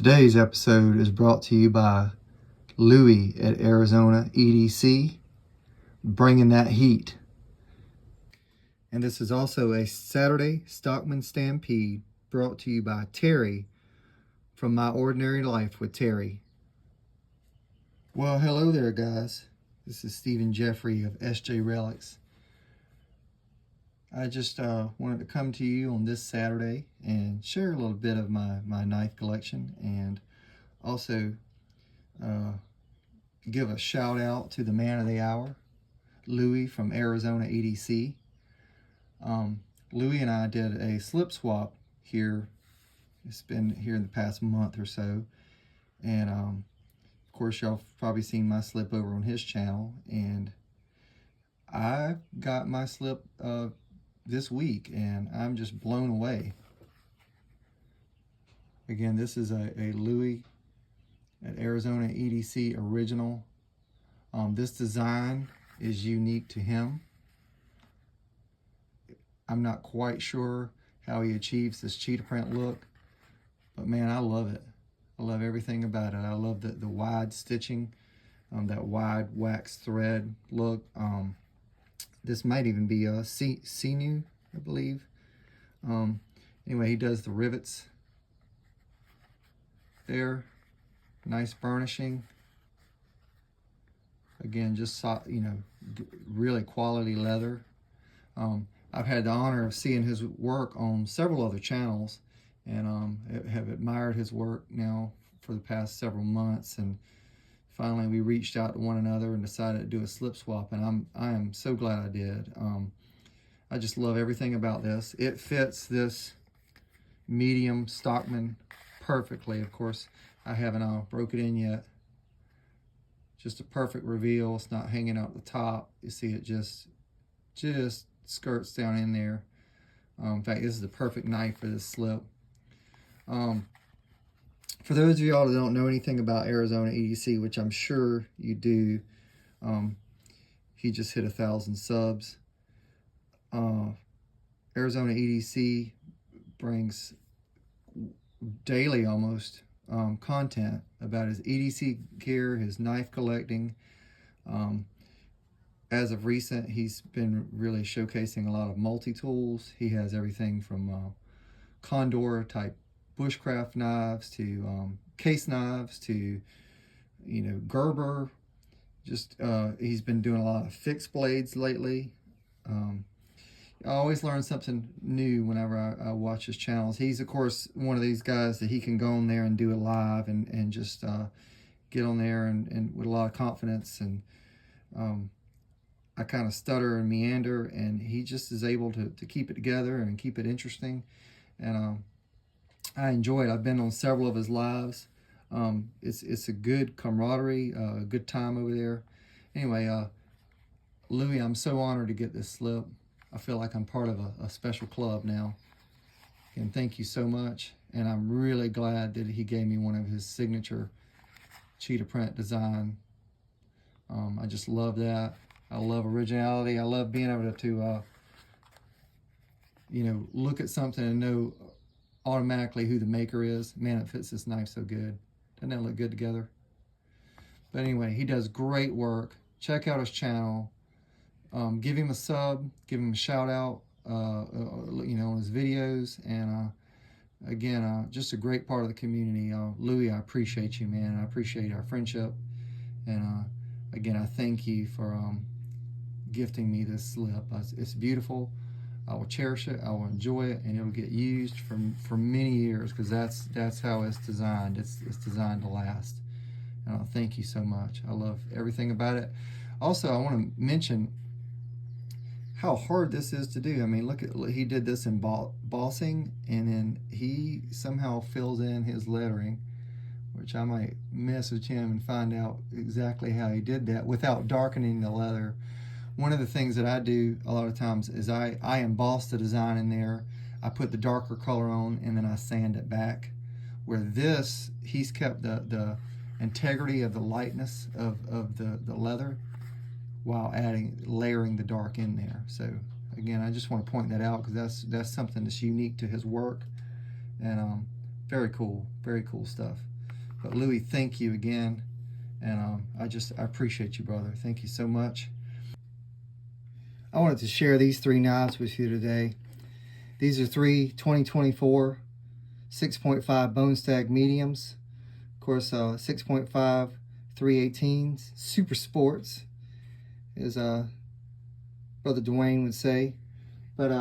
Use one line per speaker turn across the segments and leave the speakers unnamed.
Today's episode is brought to you by Louie at Arizona EDC, bringing that heat. And this is also a Saturday Stockman Stampede brought to you by Terry from My Ordinary Life with Terry. Well, hello there, guys. This is Stephen Jeffrey of SJ Relics. I just wanted to come to you on this Saturday and share a little bit of my knife collection, and also give a shout out to the man of the hour, Louie from Arizona EDC. Louie and I did a slip swap here. It's been here in the past month or so, and of course y'all probably seen my slip over on his channel, and I got my slip this week, and I'm just blown away. Again, this is a Louie at Arizona EDC original. This design is unique to him. I'm not quite sure how he achieves this cheetah print look, but man, I love it. I love everything about it. I love the wide stitching, that wide wax thread look. This might even be a sinew, I believe. Anyway, he does the rivets there. Nice burnishing. Again, just, really quality leather. I've had the honor of seeing his work on several other channels, and have admired his work now for the past several months, and finally we reached out to one another and decided to do a slip swap, and I am so glad I did. I just love everything about this. It fits this medium Stockman perfectly. Of course, I haven't broke it in yet. Just a perfect reveal. It's not hanging out the top. You see it just skirts down in there. In fact, this is the perfect knife for this slip. For those of y'all that don't know anything about Arizona EDC, which I'm sure you do, he just hit 1,000 subs. Arizona EDC brings daily almost content about his EDC gear, his knife collecting. As of recent, he's been really showcasing a lot of multi-tools. He has everything from Condor type bushcraft knives to case knives to, Gerber. Just he's been doing a lot of fixed blades lately. I always learn something new whenever I watch his channels. He's, of course, one of these guys that he can go on there and do it live and just get on there and with a lot of confidence. And I kind of stutter and meander, and he just is able to keep it together and keep it interesting. And I enjoy it. I've been on several of his lives. It's a good camaraderie, a good time over there. Anyway, Louie, I'm so honored to get this slip. I feel like I'm part of a special club now. And thank you so much. And I'm really glad that he gave me one of his signature cheetah print design. I just love that. I love originality. I love being able to look at something and know automatically who the maker is. Man, it fits this knife so good. Doesn't that look good together? But anyway, he does great work. Check out his channel. Give him a sub, give him a shout out, on his videos. And again, just a great part of the community. Louie, I appreciate you, man. I appreciate our friendship. And again, I thank you for gifting me this slip. It's beautiful. I will cherish it. I will enjoy it, and it'll get used for many years, because that's how it's designed. It's designed to last. And thank you so much. I love everything about it. Also, I want to mention how hard this is to do. I mean, look, he did this in embossing, and then he somehow fills in his lettering, which I might message him and find out exactly how he did that without darkening the leather. One of the things that I do a lot of times is I emboss the design in there. I put the darker color on, and then I sand it back. Where this, he's kept the integrity of the lightness of the leather while layering the dark in there. So again, I just want to point that out, because that's something that's unique to his work. And very cool stuff. But Louis, thank you again. And I appreciate you, brother. Thank you so much. I wanted to share these 3 knives with you today. These are 3 2024 6.5 bone stag mediums. Of course, 6.5 3/18s. Super sports, as Brother Dwayne would say. But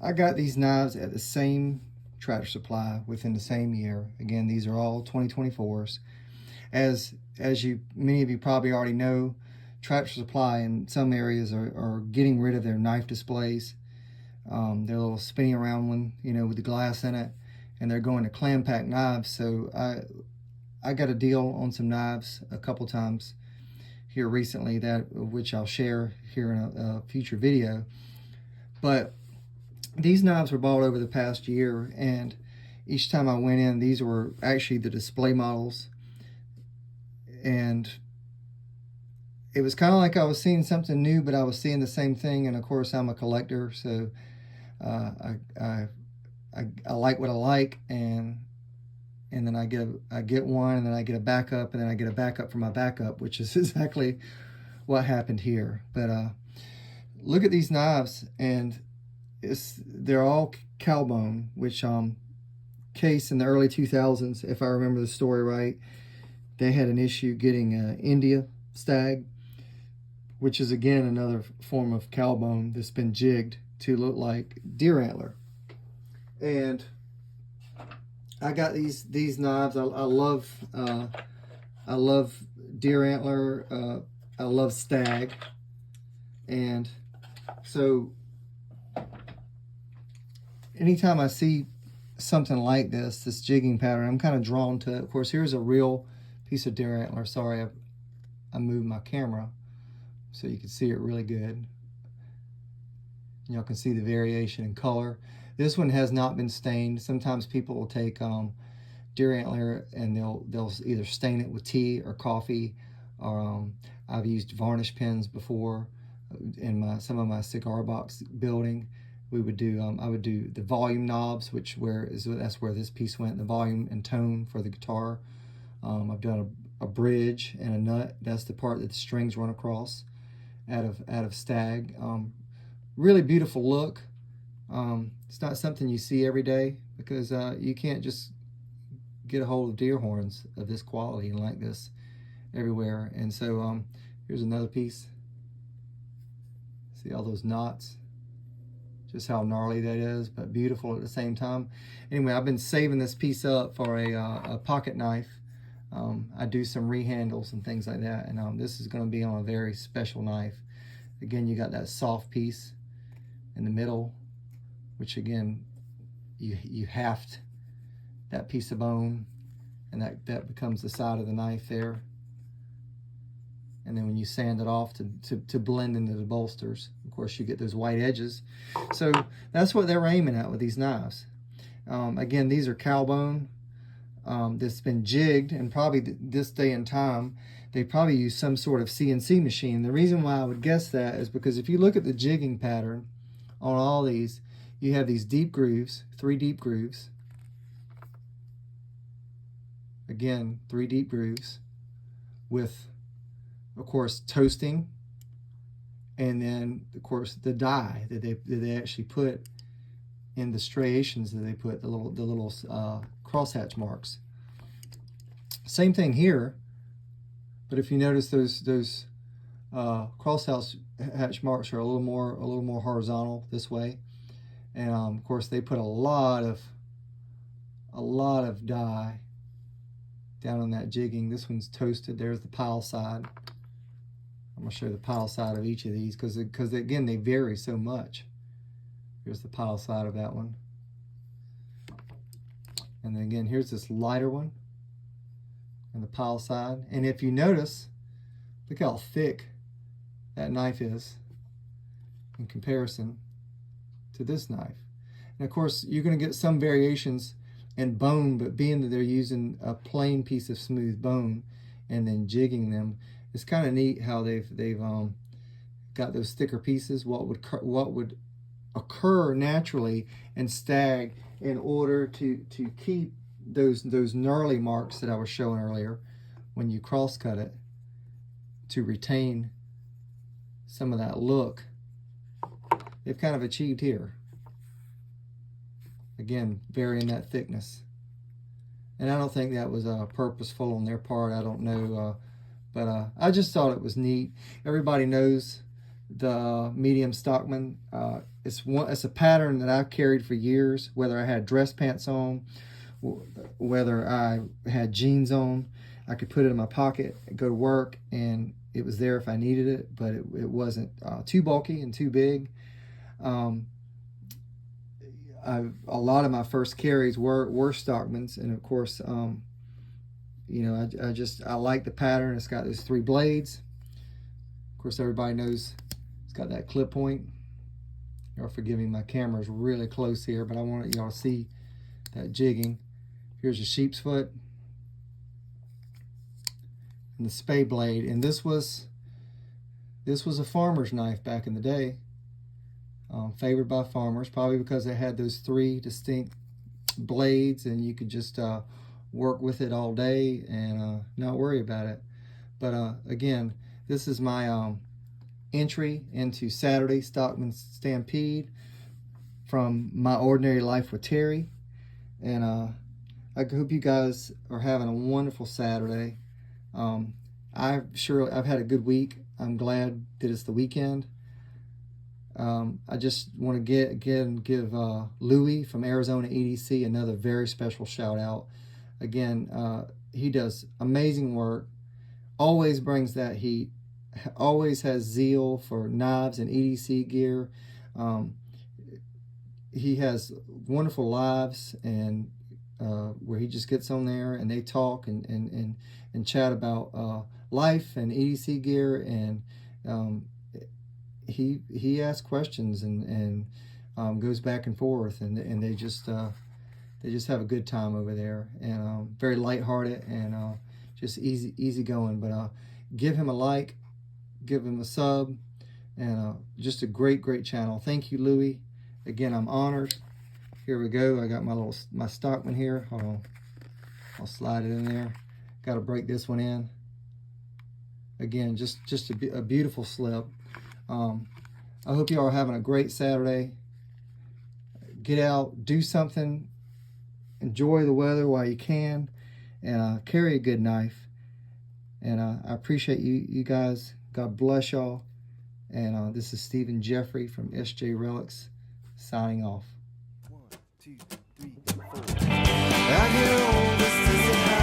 I got these knives at the same Tractor Supply within the same year. Again, these are all 2024s. As many of you probably already know, Tractor Supply in some areas are getting rid of their knife displays. Their little spinning around one, with the glass in it, and they're going to clam pack knives. So I got a deal on some knives a couple times here recently, which I'll share here in a future video. But these knives were bought over the past year, and each time I went in, these were actually the display models. And it was kind of like I was seeing something new, but I was seeing the same thing. And of course, I'm a collector, so I like what I like, and then I get one, and then I get a backup, and then I get a backup for my backup, which is exactly what happened here. But look at these knives, and they're all cow bone, which Case in the early 2000s, if I remember the story right, they had an issue getting India stag, which is again another form of cow bone that's been jigged to look like deer antler. And I got these knives. I love deer antler. I love stag, and so anytime I see something like this jigging pattern, I'm kind of drawn to it. Of course, here's a real piece of deer antler. Sorry, I moved my camera so you can see it really good. Y'all can see the variation in color. This one has not been stained. Sometimes people will take deer antler and they'll either stain it with tea or coffee, or I've used varnish pens before in some of my cigar box building. We would do I would do the volume knobs, that's where this piece went, the volume and tone for the guitar. I've done a bridge and a nut. That's the part that the strings run across out of stag. Really beautiful look. It's not something you see every day, because you can't just get a hold of deer horns of this quality and like this everywhere. And so here's another piece. See all those knots? Just how gnarly that is, but beautiful at the same time. Anyway, I've been saving this piece up for a pocket knife. I do some rehandles and things like that, and this is going to be on a very special knife. Again, you got that soft piece in the middle, which again, you haft that piece of bone, and that becomes the side of the knife there. And then when you sand it off to blend into the bolsters, of course, you get those white edges. So that's what they're aiming at with these knives. Again, these are cow bone that's been jigged, and probably this day and time, they probably use some sort of CNC machine. The reason why I would guess that is because if you look at the jigging pattern on all these, you have these deep grooves, 3 deep grooves. Again, 3 deep grooves with, of course, toasting, and then of course the dye that they actually put in the striations that they put, the little crosshatch marks. Same thing here, but if you notice those crosshatch marks are a little more horizontal this way, and of course they put a lot of dye down on that jigging. This one's toasted. There's the pile side. I'm going to show the pile side of each of these because again, they vary so much. Here's the pile side of that one. And then again, here's this lighter one and the pile side. And if you notice, look how thick that knife is in comparison to this knife. And of course, you're going to get some variations in bone, but being that they're using a plain piece of smooth bone and then jigging them, it's kind of neat how they've got those thicker pieces. What would occur naturally in stag in order to keep those gnarly marks that I was showing earlier, when you cross cut it to retain some of that look, they've kind of achieved here. Again, varying that thickness. And I don't think that was purposeful on their part. I don't know, but I just thought it was neat. Everybody knows the medium Stockman. It's a pattern that I've carried for years, whether I had dress pants on, whether I had jeans on. I could put it in my pocket, go to work, and it was there if I needed it, but it wasn't too bulky and too big. A lot of my first carries were Stockmans, and of course, you know, I like the pattern. It's got those 3 blades. Of course, everybody knows it's got that clip point. Y'all forgive me, my camera's really close here, but I wanted y'all to see that jigging. Here's a sheep's foot and the spade blade, and this was a farmer's knife back in the day. Favored by farmers, probably because they had those 3 distinct blades, and you could just work with it all day and not worry about it. But again, this is my entry into Saturday Stockman Stampede from My Ordinary Life with Terry. And I hope you guys are having a wonderful Saturday. I've had a good week. I'm glad that it's the weekend. I just want to give Louis from Arizona EDC another very special shout out. Again, he does amazing work, always brings that heat, always has zeal for knives and EDC gear. He has wonderful lives, and where he just gets on there and they talk and chat about life and EDC gear, and he asks questions and goes back and forth, and they just have a good time over there, and very lighthearted and just easy going. But give him a like, give him a sub, and just a great channel. Thank you, Louis. Again, I'm honored. Here we go. I got my Stockman here. Hold on, I'll slide it in there. Got to break this one in. Again, just a beautiful slip. I hope you all are having a great Saturday. Get out, do something, enjoy the weather while you can, and carry a good knife. And I appreciate you guys. God bless y'all. And this is Stephen Jeffrey from SJ Relics signing off. 1, 2, 3, 4. I get old, this is